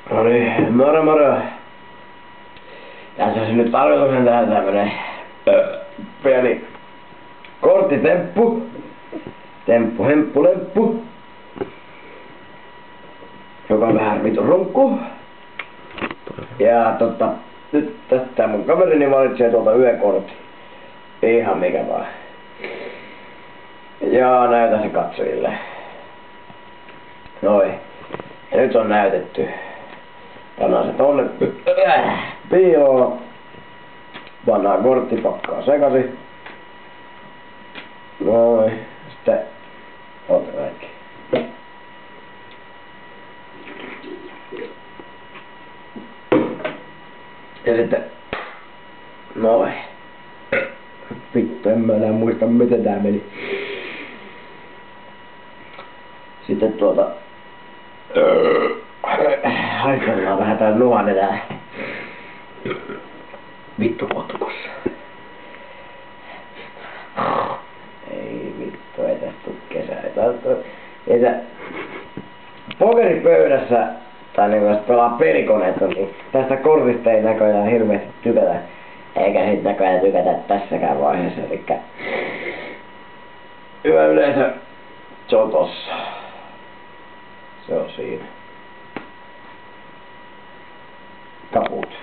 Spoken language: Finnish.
No niin, moro moro. Tässä on nyt tarkoituksen tehdä tämmönen pieni korttitemppu. Hemppu lemppu. Joka on vähän vitun runkku. Ja nyt tästä mun kaverini valitsee tuolta yökortin. Ihan mikä vaan. Ja näytä se katsojille. Noin. Ja nyt on näytetty. Pannaan se tonne piiloon. Pannaan korttipakkaa sekaisin. Noin. Sitten ota kaikki. Ja sitten noin. Vittu, en mä enää muista miten tää meni. Sitten haistellaan vähän täällä nuhan enää. Vittu potkus. Ei vittu, ei tästä tuu kesää. Ei tää pokeripöydässä tai niinku jos pelaa pelikoneetta, niin tästä kortista ei näköjään hirveesti tykätä. Eikä sit näköjään tykätä tässäkään vaiheessa, elikkä hyvä yleisö, se on tossa. Se on siinä. Kaput.